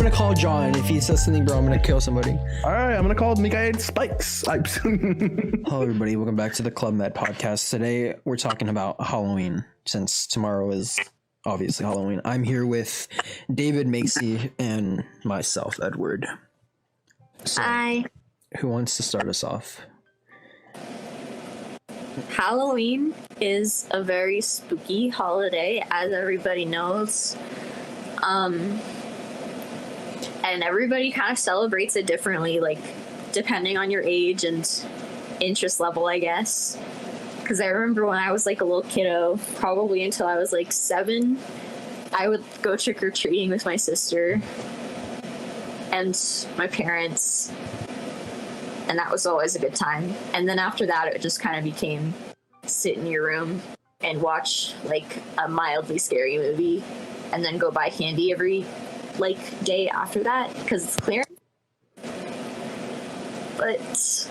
gonna call John. If he says something, bro, I'm gonna kill somebody. All right, I'm gonna call Mikael Spikes. Hello, everybody. Welcome back to the Club Med podcast. Today, we're talking about Halloween, since tomorrow is obviously Halloween. I'm here with David, Macy, and myself, Edward. So, Hi. who wants to start us off? Halloween is a very spooky holiday, as everybody knows. And everybody kind of celebrates it differently, like depending on your age and interest level, I guess. Because I remember when I was like a little kiddo, probably until I was like 7, I would go trick-or-treating with my sister and my parents, and that was always a good time. And then after that, it just kind of became sit in your room and watch like a mildly scary movie and then go buy candy every like day after that because it's clear. But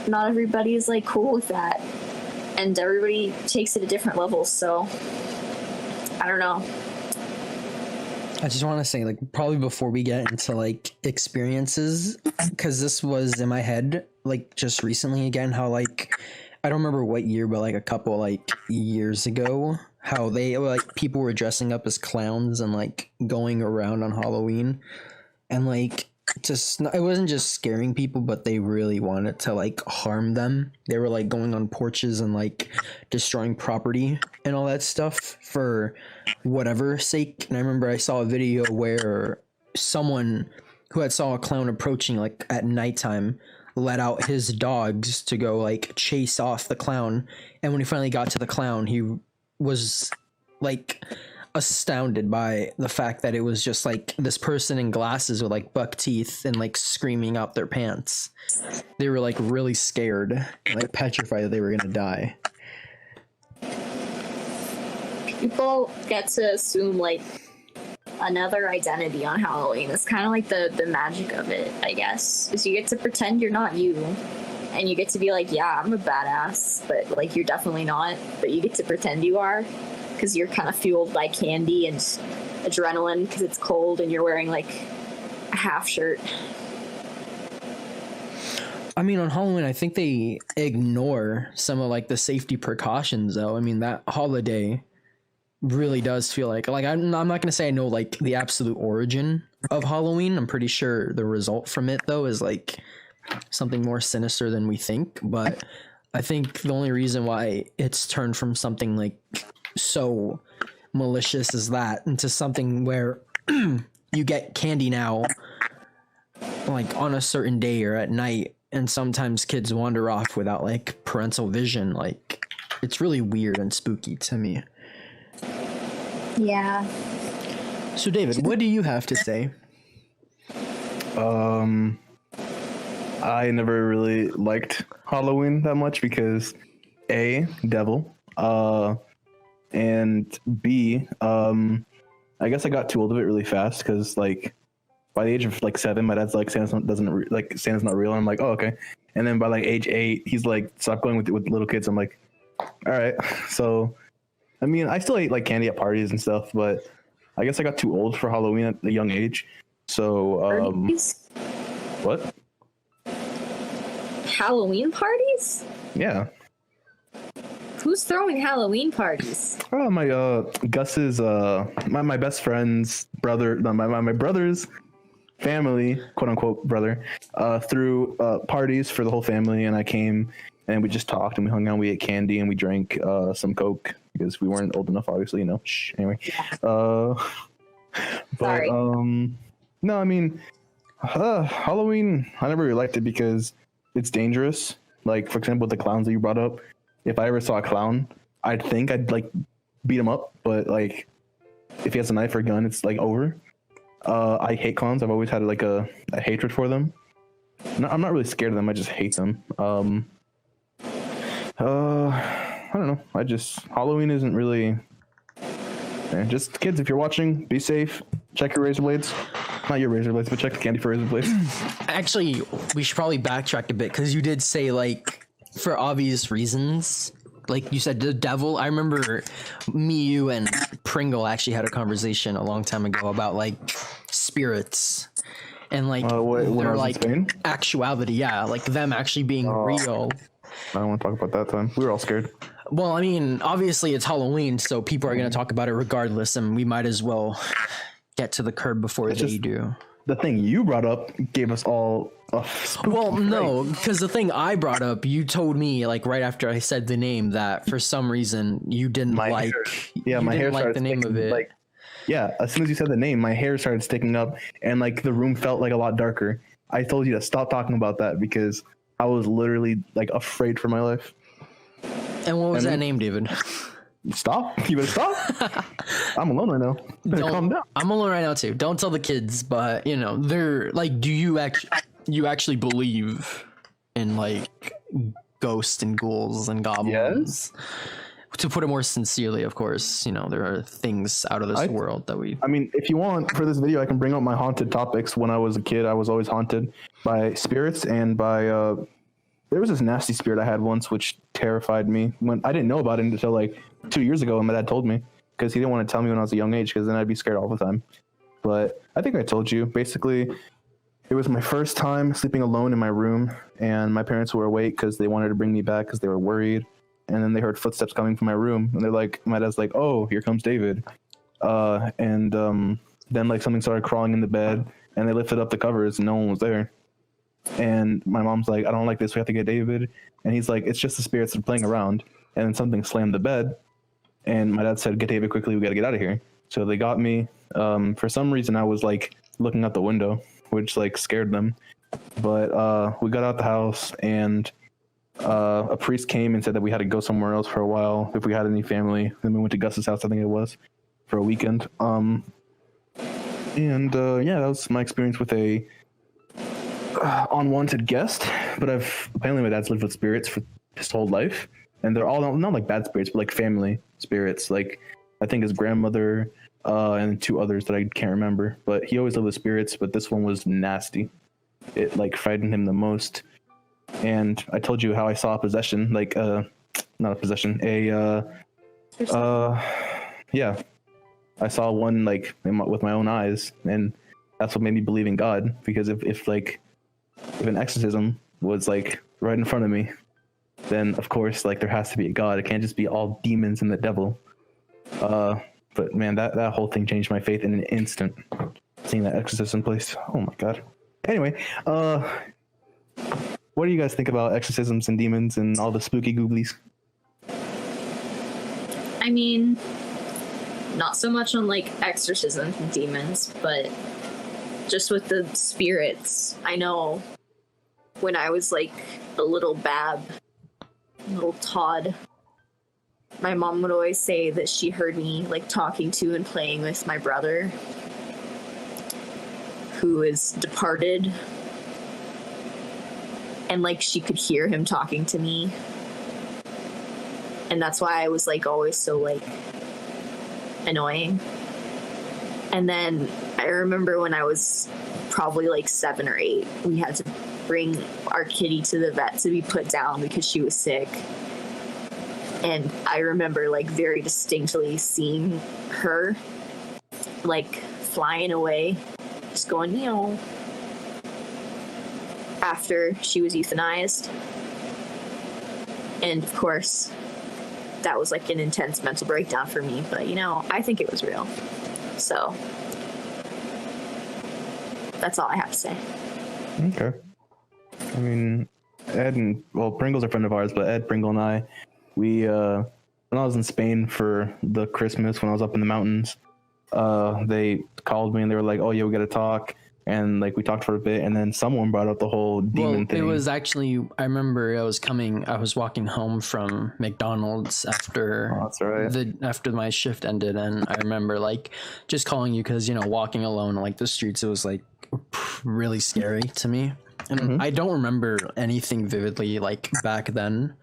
not everybody is like cool with that, and everybody takes it at different levels, so I don't know. I just want to say, like, probably before we get into like experiences, because this was in my head like just recently again, how like I don't remember what year, but like a couple like years ago, how they like people were dressing up as clowns and like going around on Halloween, and like just it wasn't just scaring people, but they really wanted to like harm them. They were like going on porches and like destroying property and all that stuff for whatever sake. And I remember I saw a video where someone who had saw a clown approaching like at nighttime let out his dogs to go like chase off the clown, and when he finally got to the clown, he was like astounded by the fact that it was just like this person in glasses with like buck teeth and like screaming out their pants. They were like really scared, like petrified that they were gonna die. People get to assume like another identity on Halloween. It's kind of like the magic of it, I guess, is you get to pretend you're not you, and you get to be like, yeah, I'm a badass, but like you're definitely not, but you get to pretend you are because you're kind of fueled by candy and adrenaline because it's cold and you're wearing like a half shirt. I mean, on Halloween, I think they ignore some of like the safety precautions, though. I mean, that holiday really does feel like I'm not gonna say I know like the absolute origin of Halloween. I'm pretty sure the result from it though is like something more sinister than we think, but I think the only reason why it's turned from something like so malicious as that into something where you get candy now like on a certain day or at night, and sometimes kids wander off without like parental vision, like it's really weird and spooky to me. Yeah. So David, what do you have to say? I never really liked Halloween that much because A, devil, and B, I guess I got too old of it really fast because like by the age of like 7, my dad's like Santa's not real, and I'm like, oh okay, and then by like age 8, he's like, stop going with little kids. I'm like, all right. So I mean, I still ate like candy at parties and stuff, but I guess I got too old for Halloween at a young age. So what? Halloween parties? Yeah. Who's throwing Halloween parties? Oh, my Gus's my best friend's brother, my brother's family, quote unquote brother, threw parties for the whole family, and I came and we just talked and we hung out, we ate candy and we drank some Coke because we weren't old enough, obviously, you know. Shh, anyway. But Sorry. no, I mean, Halloween, I never really liked it because it's dangerous. Like, for example, with the clowns that you brought up, if I ever saw a clown, I'd think I'd like beat him up, but like if he has a knife or a gun, it's like over. I hate clowns. I've always had like a hatred for them. No, I'm not really scared of them. I just hate them. I don't know. Halloween isn't really. Just kids, if you're watching, be safe. Check your razor blades. Not your razor blades, but check the candy for razor blades. Actually, we should probably backtrack a bit because you did say like for obvious reasons. Like you said, the devil. I remember me, you, and Pringle actually had a conversation a long time ago about like spirits and like when I they're was in like Spain? actuality, yeah, like them actually being real. I don't want to talk about that time. We were all scared. Well, I mean, obviously it's Halloween, so people are going to talk about it regardless, and we might as well get to the curb before they do. The thing you brought up gave us all a spooky Well, fright. no, because the thing I brought up, you told me like right after I said the name that for some reason you didn't My like. hair. Yeah, you my didn't hair like started the name of sticking, it. like, yeah, as soon as you said the name, my hair started sticking up, and like the room felt like a lot darker. I told you to stop talking about that because I was literally like afraid for my life. And what was that name, David? Stop! You better stop. I'm alone right now. Better calm down. I'm alone right now too. Don't tell the kids, but you know, they're like, do you actually believe in like ghosts and ghouls and goblins? Yes. To put it more sincerely, of course, you know, there are things out of this world that we... I mean, if you want, for this video, I can bring up my haunted topics. When I was a kid, I was always haunted by spirits and by... there was this nasty spirit I had once, which terrified me. When I didn't know about it until like 2 years ago, and my dad told me, because he didn't want to tell me when I was a young age, because then I'd be scared all the time. But I think I told you. Basically, it was my first time sleeping alone in my room, and my parents were awake because they wanted to bring me back because they were worried. And then they heard footsteps coming from my room, and they're like, my dad's like, "Oh, here comes David." Then like something started crawling in the bed, and they lifted up the covers, and no one was there. And my mom's like, "I don't like this. We have to get David." And he's like, "It's just the spirits that are playing around." And then something slammed the bed, and my dad said, "Get David quickly. We got to get out of here." So they got me. For some reason, I was like looking out the window, which like scared them. But we got out the house, and a priest came and said that we had to go somewhere else for a while if we had any family. Then we went to Gus's house, I think it was, for a weekend. Yeah, that was my experience with a unwanted guest. But apparently my dad's lived with spirits for his whole life, and they're all not like bad spirits, but like family spirits. Like I think his grandmother and two others that I can't remember. But he always lived with spirits, but this one was nasty. It like frightened him the most. And I told you how I saw a possession, like not a possession, yeah, I saw one like with my own eyes, and that's what made me believe in God. Because if an exorcism was like right in front of me, then of course like there has to be a God. It can't just be all demons and the devil. But man, that whole thing changed my faith in an instant. Seeing that exorcism place, oh my God. Anyway, what do you guys think about exorcisms and demons and all the spooky gooblies? I mean, not so much on like exorcisms and demons, but just with the spirits. I know when I was like a little little Todd, my mom would always say that she heard me like talking to and playing with my brother, who is departed. And like she could hear him talking to me. And that's why I was like always so like annoying. And then I remember when I was probably like 7 or 8, we had to bring our kitty to the vet to be put down because she was sick. And I remember like very distinctly seeing her like flying away, just going, after she was euthanized. And of course, that was like an intense mental breakdown for me, but I think it was real. So that's all I have to say. Okay. I mean, Pringle's a friend of ours, but Ed, Pringle, and I, we, when I was in Spain for the Christmas, when I was up in the mountains, they called me and they were like, "Oh yeah, we gotta talk." And like we talked for a bit, and then someone brought up the whole demon thing. It was actually, I remember I was walking home from McDonald's after after my shift ended, and I remember like just calling you because walking alone on like the streets, it was like really scary to me. And I don't remember anything vividly like back then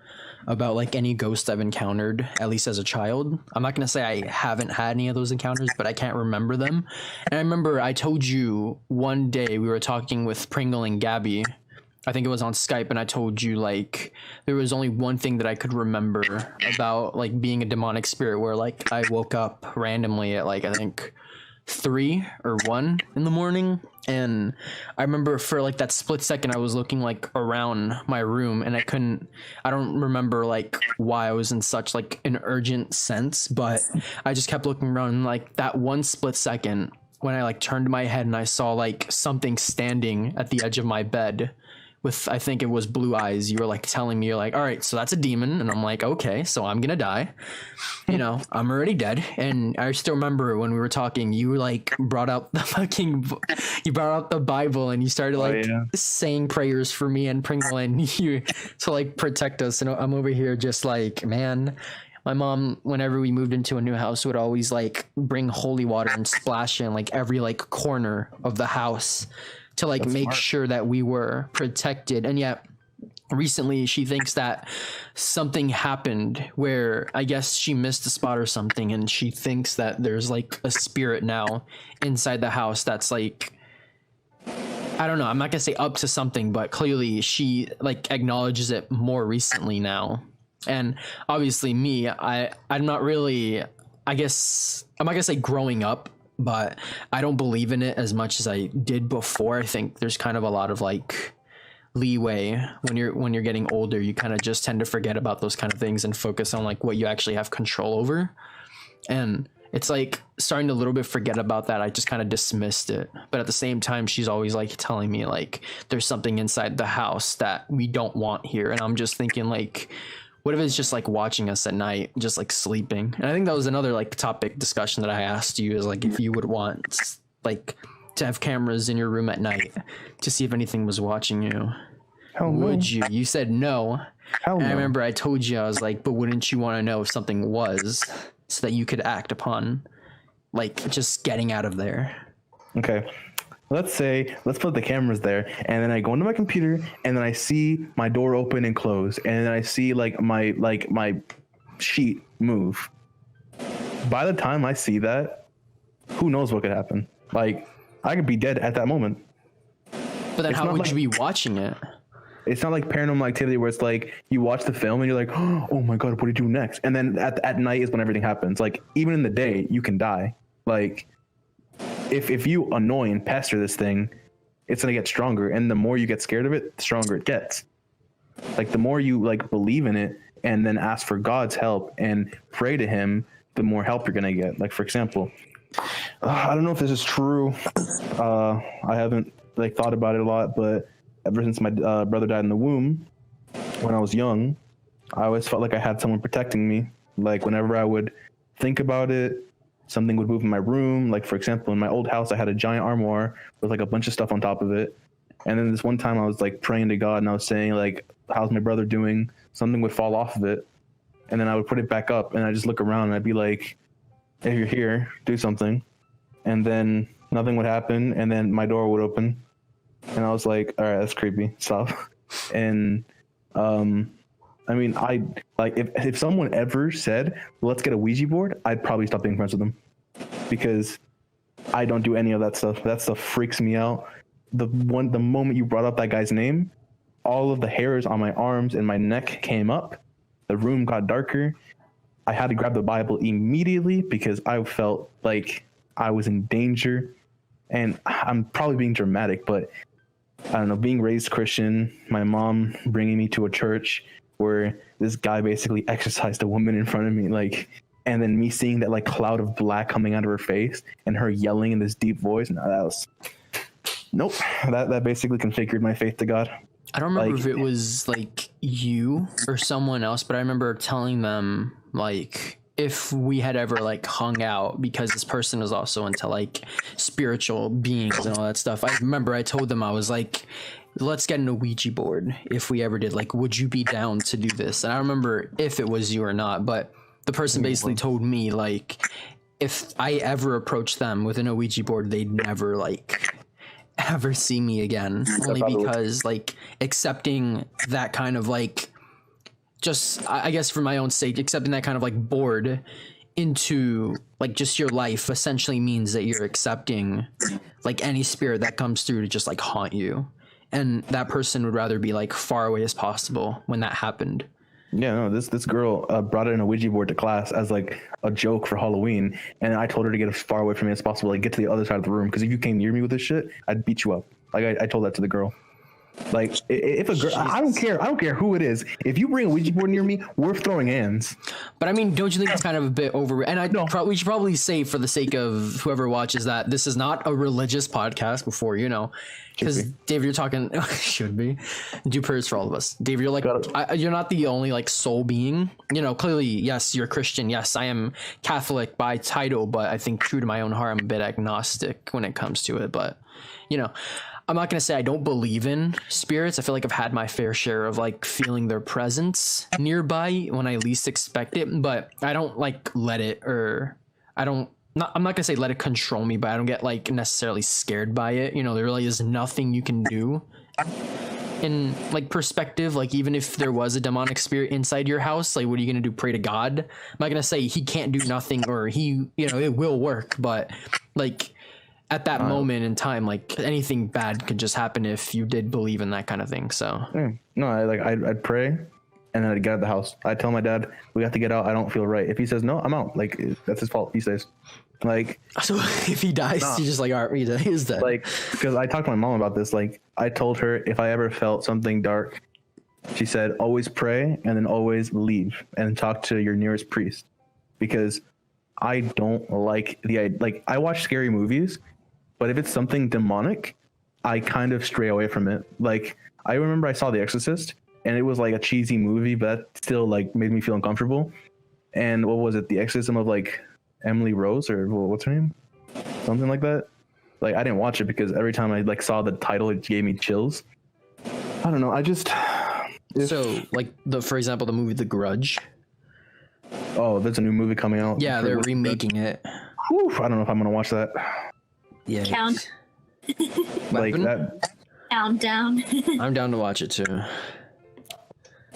about like any ghost I've encountered, at least as a child. I'm not gonna say I haven't had any of those encounters, but I can't remember them. And I remember I told you one day we were talking with Pringle and Gabby, I think it was on Skype, and I told you like there was only one thing that I could remember about like being a demonic spirit, where like I woke up randomly at like I think 3 or 1 in the morning, and I remember for like that split second I was looking like around my room, and I don't remember like why I was in such like an urgent sense, but I just kept looking around, and like that one split second when I like turned my head and I saw like something standing at the edge of my bed with, I think it was blue eyes. You were like telling me, you're like, all right, so that's a demon. And I'm like, okay, so I'm gonna die, I'm already dead. And I still remember when we were talking, you like brought out you brought out the Bible, and you started like saying prayers for me and Pringle and you to like protect us. And I'm over here just like, man, my mom, whenever we moved into a new house, would always like bring holy water and splash in like every like corner of the house to like make sure that we were protected. And yet recently she thinks that something happened where I guess she missed a spot or something, and she thinks that there's like a spirit now inside the house that's like, I don't know, I'm not gonna say up to something, but clearly she like acknowledges it more recently now. And obviously me, I'm not really, I guess I'm not gonna say growing up, but I don't believe in it as much as I did before. I think there's kind of a lot of like leeway when you're getting older. You kind of just tend to forget about those kind of things and focus on like what you actually have control over. And it's like starting to a little bit forget about that. I just kind of dismissed it. But at the same time, she's always like telling me like there's something inside the house that we don't want here. And I'm just thinking like, what if it's just like watching us at night, just like sleeping? And I think that was another like topic discussion that I asked you, is like if you would want like to have cameras in your room at night to see if anything was watching you. Hell no. Would you? You said no. Hell and no. I remember I told you, I was like, but wouldn't you want to know if something was, so that you could act upon like just getting out of there? Okay. Let's put the cameras there, and then I go into my computer, and then I see my door open and close, and then I see like my sheet move. By the time I see that, who knows what could happen? Like, I could be dead at that moment. But then how would you be watching it? It's not like Paranormal Activity where it's like you watch the film and you're like, oh my god, what do you do next? And then at night is when everything happens. Like, even in the day, you can die. Like, if you annoy and pester this thing, it's gonna get stronger, and the more you get scared of it, the stronger it gets. Like, the more you like believe in it and then ask for God's help and pray to him, the more help you're gonna get. Like, for example, I don't know if this is true. I haven't like thought about it a lot, but ever since my brother died in the womb when I was young, I always felt like I had someone protecting me. Like, whenever I would think about it, something would move in my room. Like, for example, in my old house, I had a giant armoire with like a bunch of stuff on top of it. And then this one time I was like praying to God, and I was saying like, how's my brother doing? Something would fall off of it. And then I would put it back up, and I just look around and I'd be like, if you're here, do something. And then nothing would happen. And then my door would open, and I was like, all right, that's creepy. Stop. And, I mean, I like if someone ever said, let's get a Ouija board, I'd probably stop being friends with them, because I don't do any of that stuff. That stuff freaks me out. The moment you brought up that guy's name, all of the hairs on my arms and my neck came up. The room got darker. I had to grab the Bible immediately because I felt like I was in danger. And I'm probably being dramatic, but I don't know, being raised Christian, my mom bringing me to a church where this guy basically exorcised a woman in front of me, like, and then me seeing that like cloud of black coming out of her face and her yelling in this deep voice. No, that was, nope. That basically configured my faith to God. I don't remember if it was like you or someone else, but I remember telling them like if we had ever like hung out, because this person was also into like spiritual beings and all that stuff. I remember I told them, I was like, let's get an Ouija board if we ever did. Like, would you be down to do this? And I remember if it was you or not, but the person basically told me like if I ever approached them with an Ouija board, they'd never like ever see me again. Only because like accepting that kind of like, just I guess for my own sake, accepting that kind of like board into like just your life essentially means that you're accepting like any spirit that comes through to just like haunt you. And that person would rather be like far away as possible when that happened. Yeah, no, this girl brought in a Ouija board to class as like a joke for Halloween, and I told her to get as far away from me as possible, like get to the other side of the room, because if you came near me with this shit, I'd beat you up. Like I told that to the girl. Like if a girl, I don't care who it is. If you bring a Ouija board near me, we're throwing hands. But I mean, don't you think it's kind of a bit over? And we should probably say, for the sake of whoever watches, that this is not a religious podcast. Before because Dave, you're talking should be do prayers for all of us. Dave, you're like you're not the only like soul being. Clearly, yes, you're Christian. Yes, I am Catholic by title, but I think true to my own heart, I'm a bit agnostic when it comes to it. But I'm not going to say I don't believe in spirits. I feel like I've had my fair share of like feeling their presence nearby when I least expect it, but I don't like let it, or I'm not going to say let it control me, but I don't get like necessarily scared by it. There really is nothing you can do in like perspective. Like even if there was a demonic spirit inside your house, like what are you going to do? Pray to God? I'm not going to say he can't do nothing, or it will work, but like at that moment in time, like anything bad could just happen if you did believe in that kind of thing. So no, I'd pray, and then I'd get out of the house. I'd tell my dad, we have to get out. I don't feel right. If he says no, I'm out. Like that's his fault. He says, like, so if he dies, you're just like, all right, he's dead. Like, because I talked to my mom about this. Like, I told her if I ever felt something dark, she said, always pray and then always leave and talk to your nearest priest, because I don't like I watch scary movies. But if it's something demonic, I kind of stray away from it. Like, I remember I saw The Exorcist, and it was like a cheesy movie, but that still like made me feel uncomfortable. And what was it? The Exorcism of like Emily Rose, or what's her name? Something like that. Like, I didn't watch it because every time I like saw the title, it gave me chills. I don't know. So like for example, the movie The Grudge. Oh, there's a new movie coming out. Yeah, they're remaking it. Whew, I don't know if I'm gonna watch that. Yeah. Count. Like that. Countdown. I'm down to watch it too.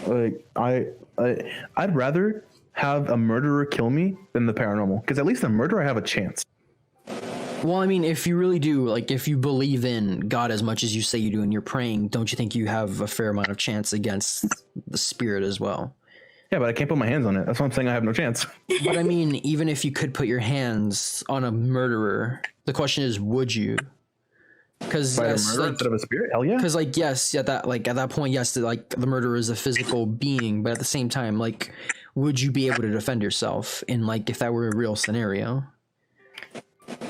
Like I'd rather have a murderer kill me than the paranormal, because at least the murderer I have a chance. Well, I mean, if you really do, like, if you believe in God as much as you say you do and you're praying, don't you think you have a fair amount of chance against the spirit as well? Yeah, but I can't put my hands on it. That's why I'm saying I have no chance. But I mean, even if you could put your hands on a murderer, the question is, would you? Because a murderer instead of a spirit, hell yeah. Because yes, at that point, yes, the murderer is a physical being, but at the same time, like, would you be able to defend yourself in if that were a real scenario?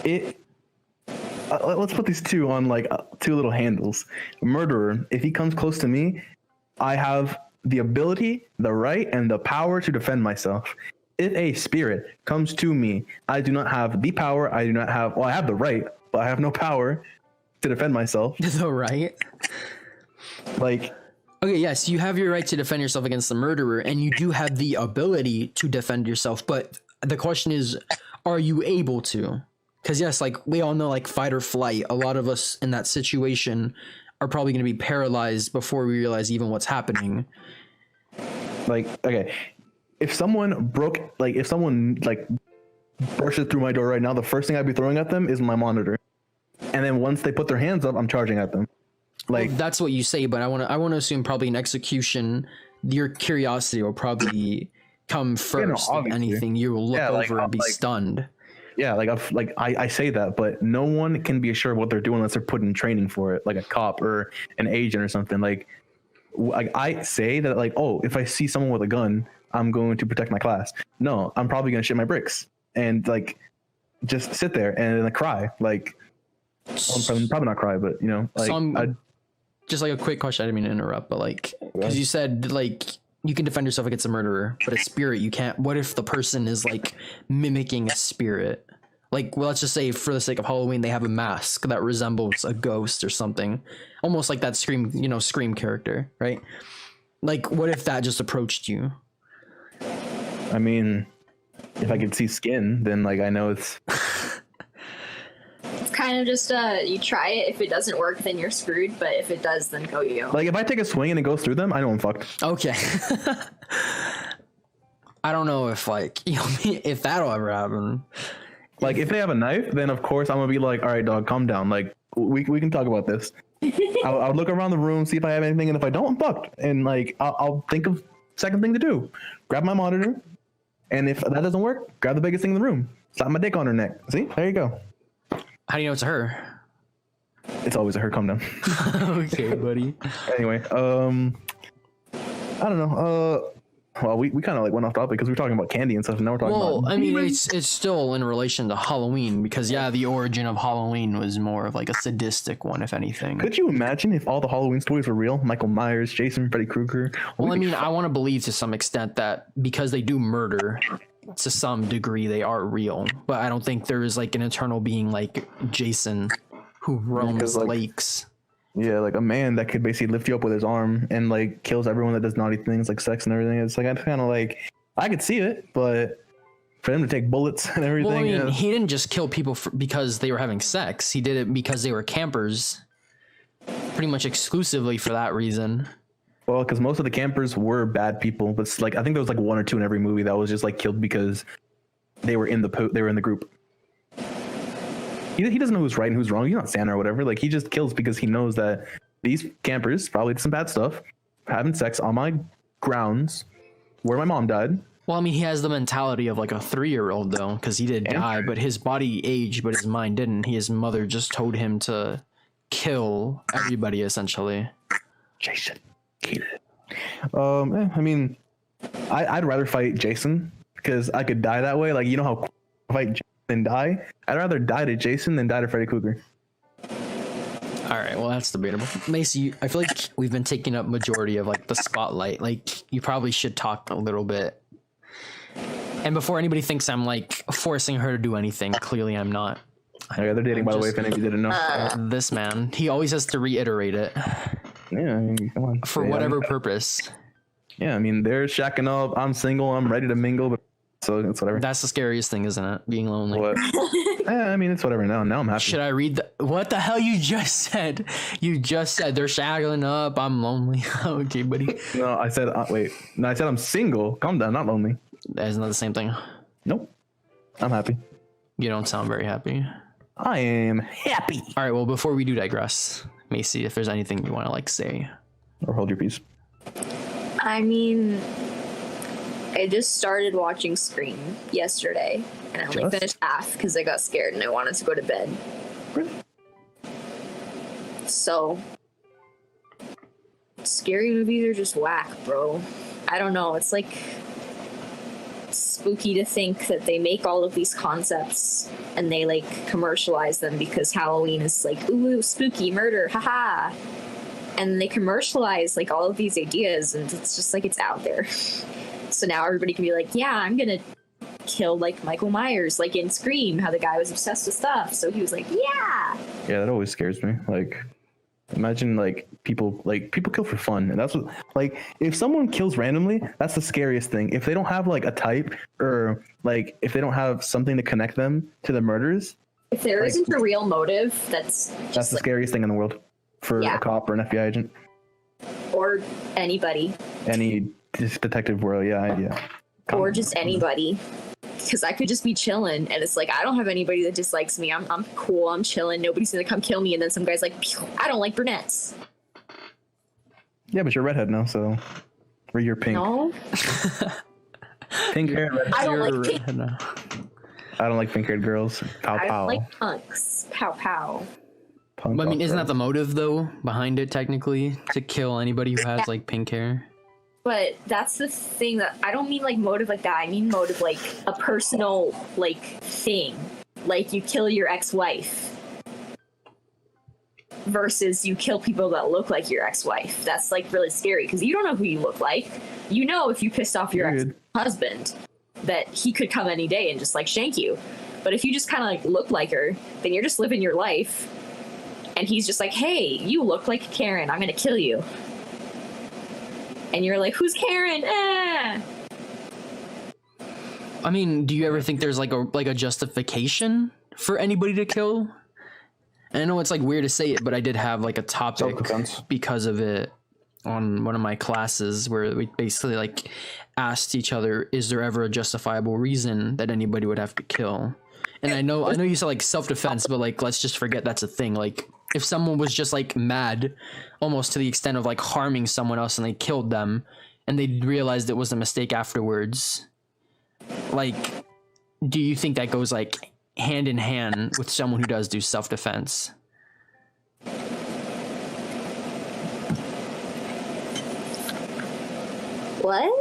Let's put these two on two little handles. A murderer, if he comes close to me, I have the ability, the right, and the power to defend myself. If a spirit comes to me, I do not have the power. I have the right, but I have no power to defend myself. The right? Okay, yes, you have your right to defend yourself against the murderer, and you do have the ability to defend yourself, but the question is, are you able to? Because yes, we all know, fight or flight, a lot of us in that situation are probably going to be paralyzed before we realize even what's happening. Okay, if someone bursts through my door right now, the first thing I'd be throwing at them is my monitor. And then once they put their hands up, I'm charging at them. Well, that's what you say, but I want to assume probably in execution, your curiosity will probably come first. If anything, you will look over and be stunned. Yeah, I say that, but no one can be assured what they're doing unless they're put in training for it, like a cop or an agent or something. I say that, if I see someone with a gun, I'm going to protect my class. No, I'm probably going to shit my bricks and just sit there and cry. Probably not cry, but so just a quick question. I didn't mean to interrupt, but because you said you can defend yourself against a murderer, but a spirit you can't. What if the person is mimicking a spirit? Let's just say for the sake of Halloween, they have a mask that resembles a ghost or something, almost like that Scream character, right? What if that just approached you? I mean, if I could see skin, then I know it's. It's kind of just you try it. If it doesn't work, then you're screwed. But if it does, then go you. If I take a swing and it goes through them, I know I'm fucked. Okay. I don't know if if that'll ever happen. If they have a knife, then of course I'm gonna be all right, dog, calm down. We can talk about this. I'll look around the room, see if I have anything, and if I don't, I'm fucked. And I'll think of second thing to do. Grab my monitor, and if that doesn't work, grab the biggest thing in the room. Slap my dick on her neck. See, there you go. How do you know it's her? It's always a her. Calm down. Okay, buddy. Anyway, I don't know. Well, we kind of like went off topic because we were talking about candy and stuff, and now we're talking about. Well, I mean, it's still in relation to Halloween because the origin of Halloween was more of like a sadistic one, if anything. Could you imagine if all the Halloween stories were real? Michael Myers, Jason, Freddy Krueger. Well, I mean, I want to believe to some extent that because they do murder, to some degree, they are real. But I don't think there is like an eternal being like Jason who roams lakes. Yeah, like a man that could basically lift you up with his arm and like kills everyone that does naughty things like sex and everything. It's like I kind of like I could see it, but for him to take bullets and everything. Well, I mean, he didn't just kill people because they were having sex. He did it because they were campers, pretty much exclusively for that reason. Well, because most of the campers were bad people, but like I think there was like one or two in every movie that was just like killed because they were in the group. He doesn't know who's right and who's wrong. He's not Santa or whatever. Like he just kills because he knows that these campers probably did some bad stuff, having sex on my grounds where my mom died. Well, I mean, he has the mentality of like a 3-year-old though, because he did die, but his body aged, but his mind didn't. His mother just told him to kill everybody essentially. Jason, kill it. I mean, I'd rather fight Jason because I could die that way. Like you know how fight Jason and die. I'd rather die to Jason than die to Freddy Krueger. All right, well that's debatable. Macy, I feel like we've been taking up majority of like the spotlight. Like you probably should talk a little bit. And before anybody thinks I'm like forcing her to do anything, clearly I'm not. Yeah, they're dating, by the way, if any of you didn't know. This man, he always has to reiterate it. Yeah, I mean, come on. For whatever purpose. Yeah, I mean, they're shacking up. I'm single. I'm ready to mingle, but so it's whatever. That's the scariest thing, isn't it? Being lonely. What? I mean, it's whatever now. Now I'm happy. Should I read what the hell you just said? You just said they're shaggling up. I'm lonely. Okay, buddy. No, I said wait. No, I said I'm single. Calm down. Not lonely. That's not the same thing. Nope. I'm happy. You don't sound very happy. I am happy. All right. Well, before we do digress, Macy, if there's anything you want to like say, or hold your peace. I mean, I just started watching Scream yesterday, and I only finished half because I got scared and I wanted to go to bed. Really? So, scary movies are just whack, bro. I don't know. It's like spooky to think that they make all of these concepts and they like commercialize them because Halloween is like, ooh, spooky, murder, haha. And they commercialize like all of these ideas, and it's just like it's out there. So now everybody can be like, yeah, I'm gonna kill like Michael Myers, like in Scream, how the guy was obsessed with stuff. So he was like, yeah. Yeah, that always scares me. Like, imagine like people kill for fun, and that's what like if someone kills randomly, that's the scariest thing. If they don't have like a type or like if they don't have something to connect them to the murders. If there isn't a real motive, that's the scariest thing in the world for a cop or an FBI agent. Or anybody. Any detective world, yeah. Or just anybody. Because I could just be chilling, and it's like, I don't have anybody that dislikes me. I'm cool, I'm chilling, nobody's gonna come kill me, and then some guy's like, I don't like brunettes. Yeah, but you're redhead now, so... Or you're pink. No. Pink hair, redhead. I don't like pink. I don't like pink-haired girls. Pow, pow. I don't like punks. Pow, pow. Punk I mean, isn't that the motive, though, behind it, technically? To kill anybody who has, like, pink hair? But that's the thing that I don't mean like motive like that. I mean motive like a personal like thing. Like you kill your ex-wife versus you kill people that look like your ex-wife. That's like really scary because you don't know who you look like. You know if you pissed off your ex-husband that he could come any day and just like shank you. But if you just kind of like look like her, then you're just living your life. And he's just like, hey, you look like Karen. I'm going to kill you. And you're like, who's Karen? Ah! I mean, do you ever think there's like a justification for anybody to kill? And I know it's like weird to say it, but I did have like a topic because of it on one of my classes where we basically like asked each other, is there ever a justifiable reason that anybody would have to kill? And I know you said like self-defense, but like let's just forget that's a thing. Like if someone was just like mad almost to the extent of like harming someone else and they killed them, and they realized it was a mistake afterwards, like, do you think that goes like hand in hand with someone who does do self-defense? What?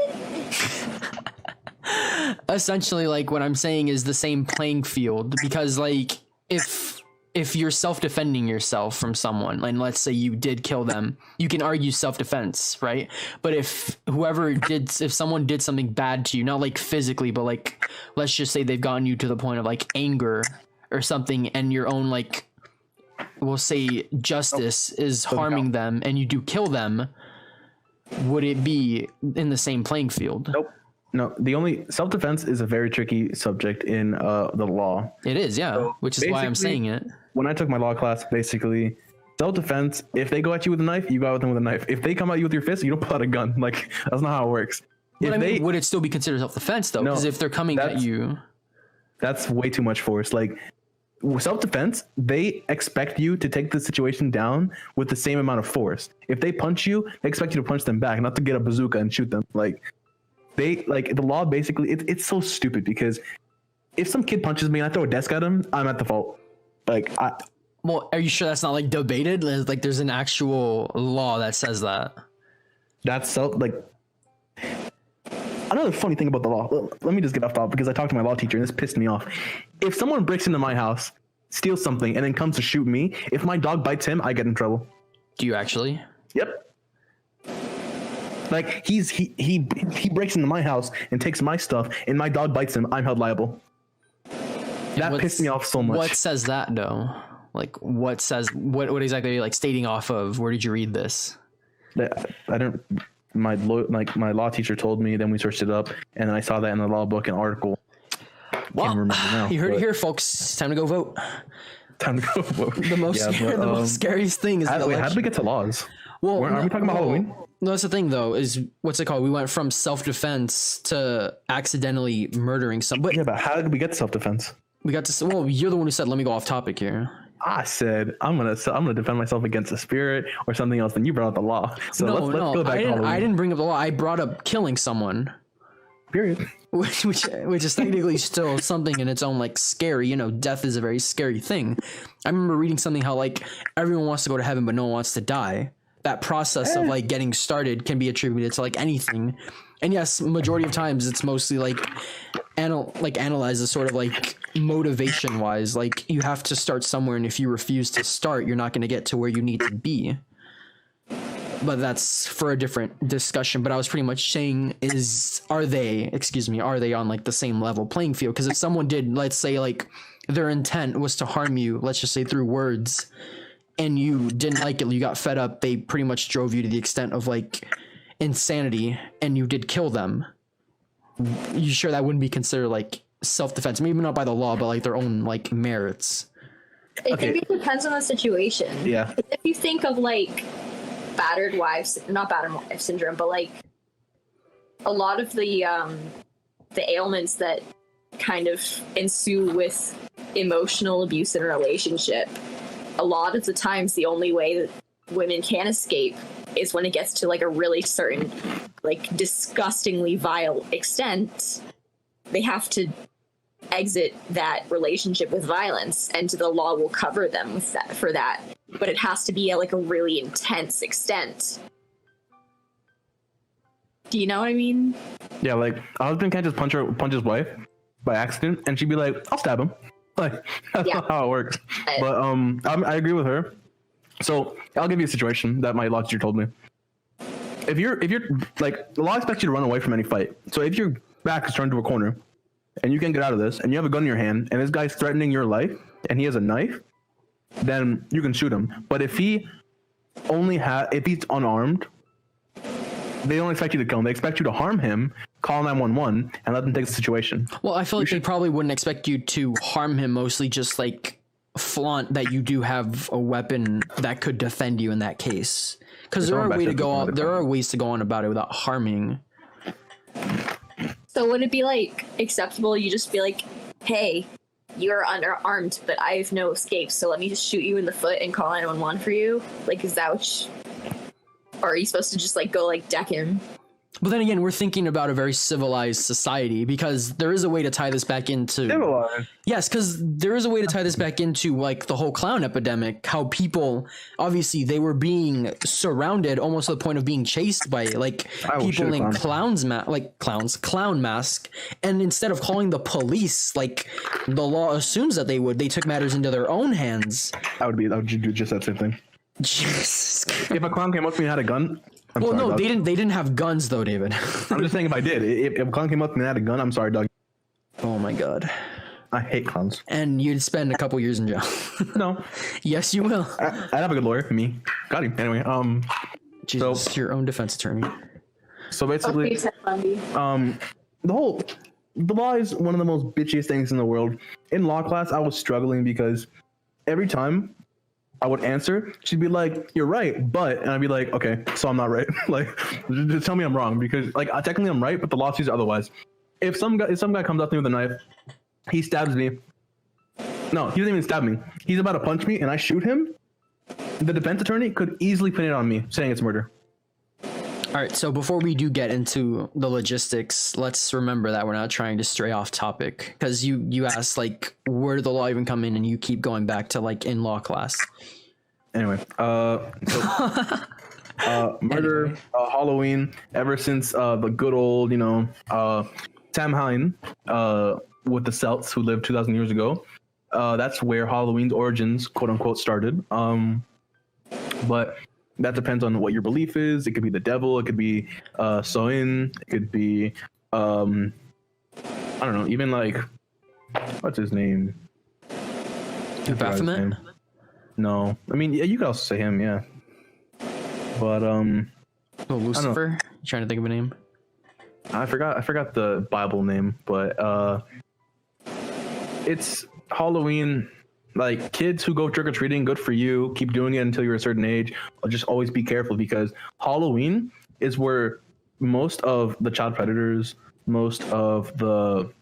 Essentially, like, what I'm saying is the same playing field, because like if you're self-defending yourself from someone, and let's say you did kill them, you can argue self-defense, right? But if someone did something bad to you, not like physically, but like, let's just say they've gotten you to the point of like anger or something, and your own, like, we'll say justice is harming them, and you do kill them, would it be in the same playing field? Nope. No, the only self-defense is a very tricky subject in the law. It is, yeah, So which is why I'm saying it. When I took my law class, basically, self-defense, if they go at you with a knife, you go at them with a knife. If they come at you with your fist, you don't pull out a gun. Like, that's not how it works. But I mean, would it still be considered self-defense, though? Because if they're coming at you... That's way too much force. Like, self-defense, they expect you to take the situation down with the same amount of force. If they punch you, they expect you to punch them back, not to get a bazooka and shoot them. Like, they, like, the law basically, it's so stupid, because if some kid punches me and I throw a desk at him, I'm at the fault. Like, well, are you sure that's not like debated? Like, there's an actual law that says that. That's another funny thing about the law. Let me just get off topic, because I talked to my law teacher and this pissed me off. If someone breaks into my house, steals something, and then comes to shoot me, if my dog bites him, I get in trouble. Do you actually? Yep. Like, he breaks into my house and takes my stuff, and my dog bites him, I'm held liable. That pissed me off so much. What says that, though? Like, what exactly are you, like, stating off of? Where did you read this? I don't. My law teacher told me. Then we searched it up, and then I saw that in the law book, an article. Well, can't remember now, you heard it here, folks. It's time to go vote. Time to go vote. The most scariest thing is how did we get to laws? Well, aren't we talking about Halloween? No, that's the thing, though, is what's it called? We went from self-defense to accidentally murdering somebody. Yeah, but how did we get to self-defense? We got to. Well, you're the one who said, "Let me go off topic here." I said I'm gonna defend myself against a spirit or something else. Then you brought up the law. So let's go back to Halloween. I didn't bring up the law. I brought up killing someone. Period. Which is technically still something in its own, like, scary. You know, death is a very scary thing. I remember reading something how, like, everyone wants to go to heaven, but no one wants to die. That process of, like, getting started can be attributed to, like, anything. And yes, majority of times it's mostly like analyzed as sort of like motivation wise. Like, you have to start somewhere, and if you refuse to start, you're not going to get to where you need to be. But that's for a different discussion. But I was pretty much saying are they on, like, the same level playing field? Because if someone did, let's say, like, their intent was to harm you, let's just say through words, and you didn't like it, you got fed up, they pretty much drove you to the extent of, like, insanity, and you did kill them, you sure that wouldn't be considered, like, self-defense? Maybe not by the law, but, like, their own, like, merits. It depends on the situation. Yeah. If you think of, like, not battered wife syndrome, but, like, a lot of the ailments that kind of ensue with emotional abuse in a relationship, a lot of the times the only way that women can escape is when it gets to, like, a really certain, like, disgustingly vile extent. They have to exit that relationship with violence, and the law will cover them with that, for that. But it has to be at, like, a really intense extent. Do you know what I mean? Yeah, like, a husband can't just punch his wife by accident, and she'd be like, "I'll stab him." Like, that's not how it works. But I agree with her. So I'll give you a situation that my law teacher told me. If you're like, the law expects you to run away from any fight. So if your back is turned to a corner and you can't get out of this, and you have a gun in your hand, and this guy's threatening your life, and he has a knife, then you can shoot him. But if he's unarmed, they don't expect you to kill him. They expect you to harm him, call 911, and let them take the situation. Well, I feel like they probably wouldn't expect you to harm him, mostly just, like, flaunt that you do have a weapon that could defend you in that case. Because there are ways to go on about it without harming. So would it be, like, acceptable you just be like, "Hey, you're unarmed, but I have no escape, so let me just shoot you in the foot and call 911 for you"? Like, is that or are you supposed to just, like, go, like, deck him? But then again, we're thinking about a very civilized society, because there is a way to tie this back into Civilized. yes, because there is a way to tie this back into like the whole clown epidemic. How people obviously they were being surrounded almost to the point of being chased by like people in clown mask, and instead of calling the police, like the law assumes that they took matters into their own hands. I would do just that same thing. Jesus. If a clown came up to me and had a gun. Well, no, they didn't have guns though, David. I'm just saying if I did, if a clown came up to me and had a gun, I'm sorry, dog. Oh my god. I hate clowns. And you'd spend a couple years in jail. No. Yes, you will. I'd have a good lawyer. Me. Got him. Anyway, Jesus, so, your own defense attorney. So basically, the law is one of the most bitchiest things in the world. In law class, I was struggling because every time I would answer, she'd be like, "You're right, but," and I'd be like, "Okay, so I'm not right." Like, just tell me I'm wrong, because like technically I'm right, but the law says otherwise. If some guy comes up to me with a knife, he stabs me. No, he doesn't even stab me. He's about to punch me, and I shoot him. The defense attorney could easily pin it on me, saying it's murder. All right, so before we do get into the logistics, let's remember that we're not trying to stray off topic, because you asked like where did the law even come in, and you keep going back to like in law class. Anyway, murder, Halloween, ever since the good old, Samhain with the Celts who lived 2,000 years ago. That's where Halloween's origins, quote unquote, started. But that depends on what your belief is. It could be the devil. It could be Soin. It could be I don't know. Even like what's his name? Baphomet? No, I mean yeah, you could also say him, yeah. But Lucifer. You trying to think of a name? I forgot the Bible name, but it's Halloween. Like kids who go trick-or-treating, good for you. Keep doing it until you're a certain age. Just always be careful, because Halloween is where most of the child predators, most of the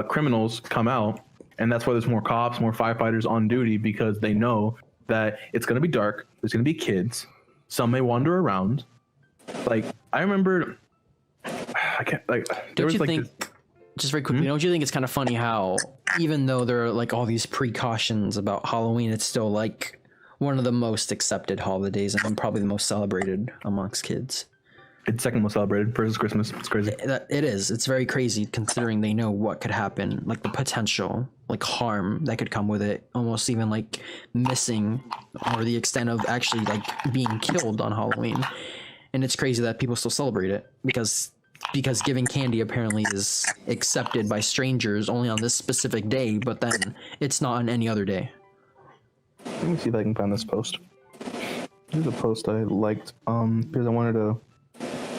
criminals come out, and that's why there's more cops, more firefighters on duty, because they know that it's going to be dark. There's going to be kids. Some may wander around. Like I remember, I can't like. There was like this, just very quickly, don't you think it's kind of funny how even though there are like all these precautions about Halloween, it's still like one of the most accepted holidays and probably the most celebrated amongst kids? It's second most celebrated versus Christmas. It's crazy. It is. It's very crazy considering they know what could happen, like the potential, like harm that could come with it, almost even like missing or the extent of actually like being killed on Halloween. And it's crazy that people still celebrate it because giving candy apparently is accepted by strangers only on this specific day, but then it's not on any other day. Let me see if I can find this post. Here's a post I liked because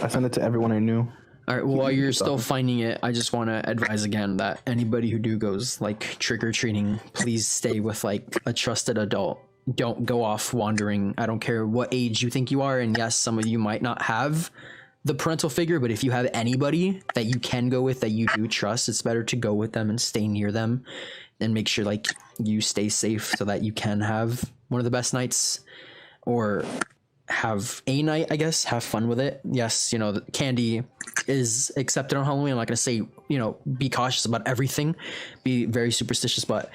I sent it to everyone I knew. All right, well, while you're still finding it, I just want to advise again that anybody who goes like trick-or-treating, please stay with like a trusted adult. Don't go off wandering. I don't care what age you think you are, and yes, some of you might not have the parental figure, but if you have anybody that you can go with that you do trust, it's better to go with them and stay near them and make sure like you stay safe so that you can have one of the best nights, or have a night, I guess. Have fun with it. Yes, the candy is accepted on Halloween. I'm not gonna say be cautious about everything, be very superstitious, but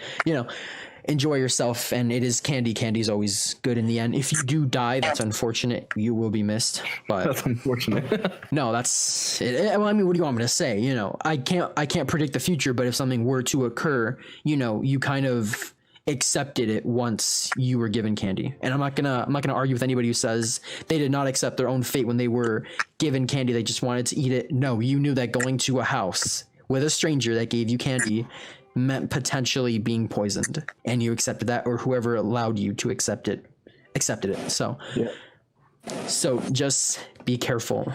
enjoy yourself. And it is candy. Candy is always good in the end. If you do die, that's unfortunate. You will be missed. But that's unfortunate. No, that's it. Well, I mean, what do you want me to say? I can't predict the future, but if something were to occur, you kind of accepted it once you were given candy. And I'm not gonna argue with anybody who says they did not accept their own fate when they were given candy. They just wanted to eat it. No, you knew that going to a house with a stranger that gave you candy meant potentially being poisoned, and you accepted that, or whoever allowed you to accepted it. So yeah. So just be careful.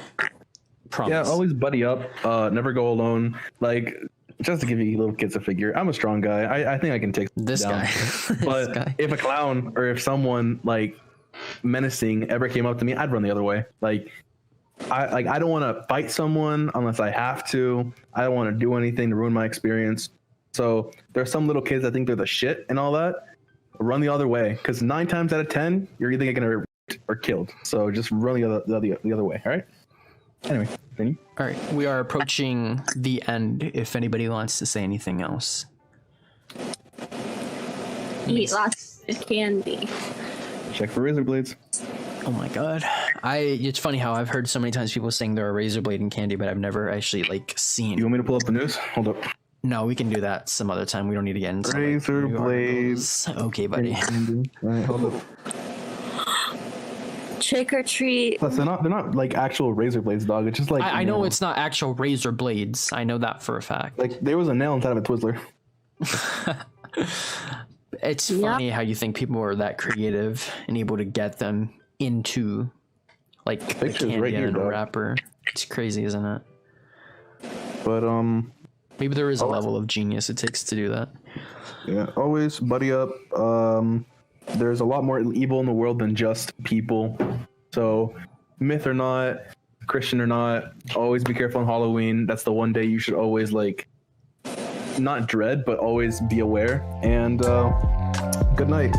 Promise. Yeah, always buddy up. Never go alone. Like, just to give you little kids a figure, I'm a strong guy. I think I can take this down. guy. But if a clown or if someone like menacing ever came up to me, I'd run the other way. I don't want to fight someone unless I have to. I don't want to do anything to ruin my experience. So there's some little kids that think they're the shit and all that. Run the other way, because 9 times out of 10, you're either gonna get raped or killed. So just run the other way. All right. Anyway, Vinny? All right, we are approaching the end. If anybody wants to say anything else, Eat lots of candy. Check for razor blades. oh my god, it's funny how I've heard so many times people saying they're a razor blade and candy, but I've never actually like seen. You want me to pull up the news? Hold up. No, we can do that some other time. We don't need to get into Razor like, new blades. articles. Okay, buddy. All right, hold up. Trick or treat. Plus, they're not like actual razor blades, dog. It's just like I know it's not actual razor blades. I know that for a fact. like there was a nail inside of a Twizzler. It's funny how you think people are that creative and able to get them into like a Pictures candy right here, and a dog. wrapper. It's crazy, isn't it? But Maybe there is a level of genius it takes to do that. yeah, always buddy up. There's a lot more evil in the world than just people. So, myth or not, Christian or not, always be careful on Halloween. That's the one day you should always like not dread, but always be aware. And good night.